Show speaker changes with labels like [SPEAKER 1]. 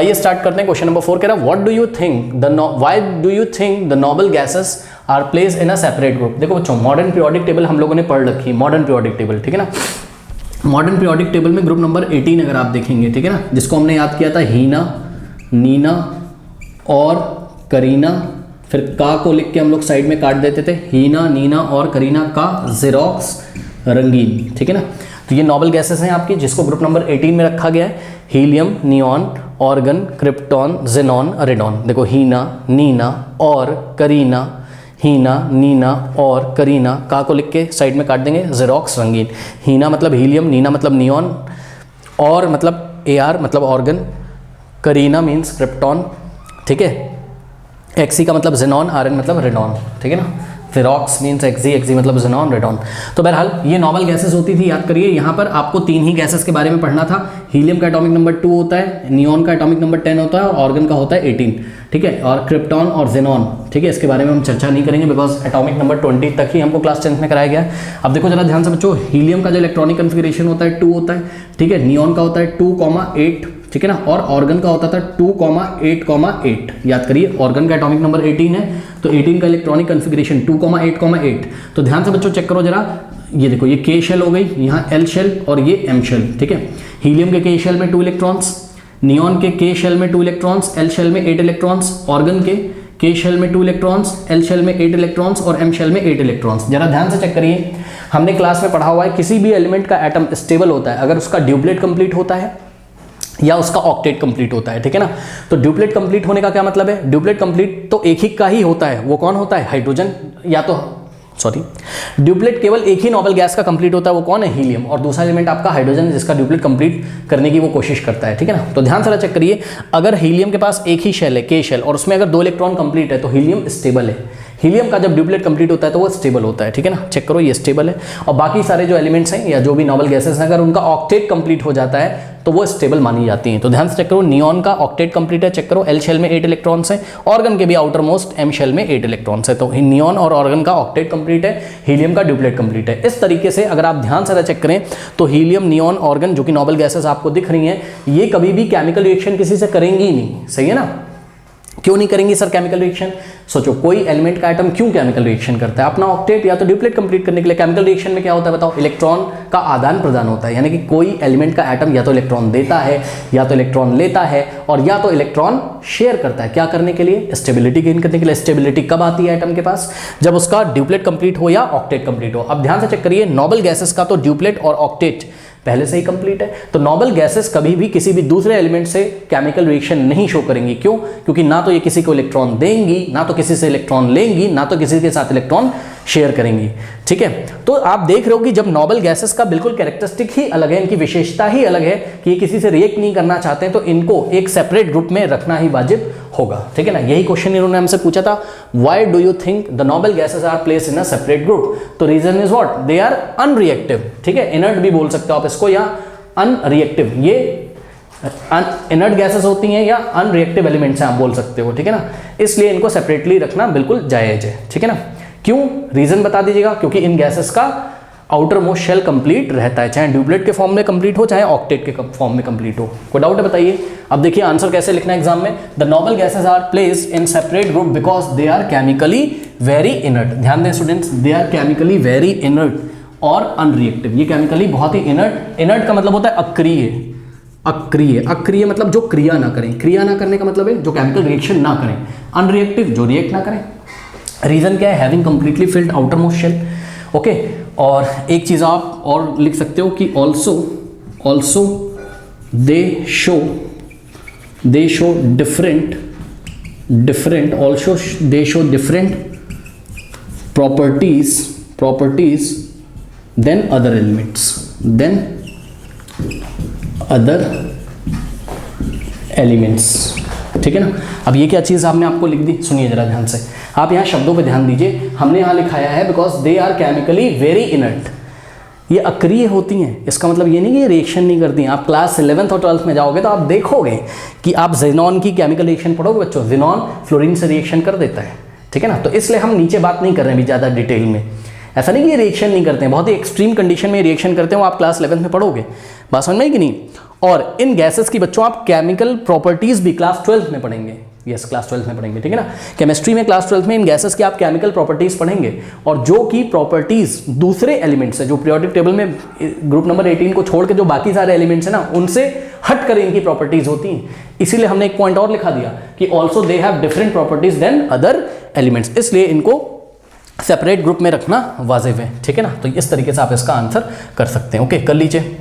[SPEAKER 1] आइए स्टार्ट करते हैं। क्वेश्चन नंबर 4 कह रहा है what do you think why do you think the noble gases are place in a separate group. देखो बच्चों, मॉडर्न पीरियोडिक टेबल हम लोगों ने पढ़ रखी है, मॉडर्न पीरियोडिक टेबल, ठीक है ना। मॉडर्न पीरियोडिक टेबल में ग्रुप नंबर 18 अगर आप देखेंगे, ठीक है ना, जिसको हमने याद किया था हीना, नीना और करीना, फिर का को लिख के हम लोग साइड में काट देते थे, हीना, नीना और करीना का, जेरोक्स, रंगीन, ठीक है ना। तो ये नोबल गैसेस हैं आपकी, जिसको ग्रुप नंबर 18 में रखा गया है। Helium, neon, organ, krypton, xenon, radon. देखो हीना, नीना और करीना, हीना, नीना और करीना, का को लिख के साइड में काट देंगे, जेरोक्स, रंगीन। हीना मतलब हीलियम, नीना मतलब नियॉन, और मतलब AR मतलब ऑर्गन, करीना मीन्स क्रिप्टॉन, ठीक है। एक्सी का मतलब जेनॉन, RN मतलब रेडॉन, ठीक है ना। जेरोक्स मीन्स एक्सी, एक्सी मतलब जेनॉन, रेडॉन। तो बहरहाल ये नोबल गैसेस होती थी, याद करिए। यहाँ पर आपको 3 ही गैसेस के बारे में पढ़ना था। हीलियम का एटॉमिक नंबर 2 होता है, नियॉन का एटॉमिक नंबर 10 होता है और ऑर्गन का होता है 18, ठीक है। और क्रिप्टॉन और जेनॉन, ठीक है, इसके बारे में हम चर्चा नहीं करेंगे बिकॉज एटॉमिक नंबर 20 तक ही हमको क्लास 10th में कराया गया है। अब देखो जरा ध्यान से बच्चों, हीलियम का जो इलेक्ट्रॉनिक कन्फिगरेशन होता है 2 होता है, ठीक है। नियॉन का होता है 2,8, ठीक है ना, और ऑर्गन का होता था 2,8,8। याद करिए, ऑर्गन का एटॉमिक नंबर 18 है, तो 18 का इलेक्ट्रॉनिक कन्फिगरेशन 2,8,8। तो ध्यान से बच्चों चेक करो जरा, ये देखो ये K शेल हो गई, यहाँ L शेल और ये M शेल, ठीक है। हीलियम के K शेल में 2 इलेक्ट्रॉन्स, नियॉन के K शेल में 2 इलेक्ट्रॉन्स, L शेल में 8 इलेक्ट्रॉन्स, ऑर्गन के K शेल में 2 इलेक्ट्रॉन्स, L शेल में 8 इलेक्ट्रॉन्स और M शेल में 8 इलेक्ट्रॉन्स। जरा ध्यान से चेक करिए, हमने क्लास में पढ़ा हुआ है किसी भी एलिमेंट का एटम स्टेबल होता है अगर उसका ड्यूप्लेट कंप्लीट होता है या उसका ऑक्टेट कंप्लीट होता है, ठीक है ना। तो ड्यूप्लेट कंप्लीट होने का क्या मतलब है? ड्यूप्लेट कंप्लीट तो एक ही का ही होता है, वो कौन होता है? हाइड्रोजन, या तो सॉरी, ड्यूप्लेट केवल एक ही नोबल गैस का कंप्लीट होता है, वो कौन है? हीलियम। और दूसरा एलिमेंट आपका हाइड्रोजन, जिसका ड्यूप्लेट कंप्लीट करने की वो कोशिश करता है, ठीक है ना। तो ध्यान से चेक करिए, अगर हीलियम के पास एक ही शेल है, K शेल, और उसमें अगर 2 इलेक्ट्रॉन कंप्लीट है तो हीलियम स्टेबल है। हीलियम का जब ड्यूप्लेट कंप्लीट होता है तो वो स्टेबल होता है, ठीक है ना। चेक करो, ये स्टेबल है। और बाकी सारे जो एलिमेंट्स हैं या जो भी नोबल गैसेस हैं, अगर उनका ऑक्टेट कंप्लीट हो जाता है तो वो स्टेबल मानी जाती हैं। तो ध्यान से चेक करो, नियॉन का ऑक्टेट कंप्लीट है, चेक करो, L शेल में 8 इलेक्ट्रॉन्स हैं, ऑर्गन के भी आउटर मोस्ट M शेल में 8 इलेक्ट्रॉन्स है। तो नियॉन और ऑर्गन का ऑक्टेट कंप्लीट है, हीलियम का ड्यूप्लेट कंप्लीट है। इस तरीके से अगर आप ध्यान से चेक करें तो हीलियम, नियॉन, ऑर्गन जो कि नोबल गैसेस आपको दिख रही हैं, ये कभी भी केमिकल रिएक्शन किसी से करेंगी ही नहीं, सही है ना। क्यों नहीं करेंगी सर केमिकल रिएक्शन? सोचो, कोई एलिमेंट का एटम क्यों केमिकल रिएक्शन करता है? अपना ऑक्टेट या तो ड्यूप्लेट कंप्लीट करने के लिए। केमिकल रिएक्शन में क्या होता है बताओ? इलेक्ट्रॉन का आदान प्रदान होता है, यानी कि कोई एलिमेंट का एटम या तो इलेक्ट्रॉन देता है या तो इलेक्ट्रॉन लेता है, और या तो इलेक्ट्रॉन शेयर करता है। क्या करने के लिए? स्टेबिलिटी गेन करने के लिए। स्टेबिलिटी कब आती है एटम के पास? जब उसका ड्यूप्लेट कंप्लीट हो या ऑक्टेट कंप्लीट हो। अब ध्यान से चेक करिए, नोबल गैसेस का तो ड्यूप्लेट और ऑक्टेट पहले से ही कंप्लीट है, तो नोबल गैसेस कभी भी किसी भी दूसरे एलिमेंट से केमिकल रिएक्शन नहीं शो करेंगी। क्यों? क्योंकि ना तो ये किसी को इलेक्ट्रॉन देंगी, ना तो किसी से इलेक्ट्रॉन लेंगी, ना तो किसी के साथ इलेक्ट्रॉन शेयर करेंगी, ठीक है। तो आप देख रहे हो कि जब नोबल गैसेस का बिल्कुल कैरेक्टरिस्टिक ही अलग है, इनकी विशेषता ही अलग है कि ये किसी से रिएक्ट नहीं करना चाहते हैं, तो इनको एक सेपरेट ग्रुप में रखना ही वाजिब होगा, ठीक है ना। यही क्वेश्चन इन्होंने हमसे पूछा था, why do you think the noble gases are placed in a separate group? तो reason is what? They are unreactive, ठीक है। इनर्ट भी बोल सकते हो आप इसको, या अनरिएक्टिव। ये इनर्ट गैसेस होती हैं या अनरिएक्टिव एलिमेंट्स हैं आप बोल सकते हो, ठीक है ना। इसलिए इनको सेपरेटली रखना बिल्कुल जायज है, ठीक है ना। क्यों? रीजन बता दीजिएगा। क्योंकि इन गैसेस का आउटर मोस्ट शेल कंप्लीट रहता है, चाहे ड्यूप्लेट के फॉर्म में कंप्लीट हो, चाहे ऑक्टेट के फॉर्म में कंप्लीट हो। कोई डाउट है बताइए? अब देखिए आंसर कैसे लिखना है एग्जाम में। The noble gases are placed in separate group because they are chemically very inert. ध्यान दें students, they are chemically very inert और अनरिएक्टिव। ये केमिकली बहुत ही इनर्ट, इनर्ट का मतलब होता है अक्रिय, अक्रिय, अक्रिय मतलब जो क्रिया ना करें, क्रिया ना करने का मतलब है जो केमिकल रिएक्शन ना करें, अनरिएक्टिव जो रिएक्ट ना करें। रीजन क्या है? Having completely filled outermost shell, okay. और एक चीज आप और लिख सकते हो कि also they show different also they show different properties than other elements, ठीक है ना। अब ये क्या चीज़ आपने आपको लिख दी? सुनिए जरा ध्यान से, आप यहाँ शब्दों पे ध्यान दीजिए। हमने यहाँ लिखाया है because they are chemically very inert. ये अक्रिय होती हैं, इसका मतलब ये नहीं कि ये रिएक्शन नहीं करती हैं। आप क्लास 11th और 12th में जाओगे तो आप देखोगे कि आप जेनॉन की केमिकल रिएक्शन पढ़ोगे बच्चों, जेनॉन फ्लोरीन से रिएक्शन कर देता है, ठीक है ना। तो इसलिए हम नीचे बात नहीं कर रहे हैं अभी ज़्यादा डिटेल में, ऐसा नहीं कि ये रिएक्शन नहीं करते हैं, बहुत ही एक्सट्रीम कंडीशन में रिएक्शन करते हैं, वो आप क्लास 11 में पढ़ोगे, बात समझ में आई कि नहीं। और इन गैसेस की बच्चों आप केमिकल प्रॉपर्टीज भी क्लास 12 में पढ़ेंगे, यस क्लास 12 में पढ़ेंगे, ठीक है ना। केमिस्ट्री में क्लास 12 में इन गैसेस की आप केमिकल प्रॉपर्टीज पढ़ेंगे, और जो कि प्रॉपर्टीज दूसरे एलिमेंट्स है, जो पीरियोडिक टेबल में ग्रुप नंबर 18 को छोड़ के जो बाकी सारे एलिमेंट्स है ना, उनसे हट कर इनकी प्रॉपर्टीज होती हैं। इसीलिए हमने एक पॉइंट और लिखा दिया कि also they have different properties than other elements, इसलिए इनको सेपरेट ग्रुप में रखना वाजिब है, ठीक है ना। तो इस तरीके से आप इसका आंसर कर सकते हैं। ओके, कर लीजिए।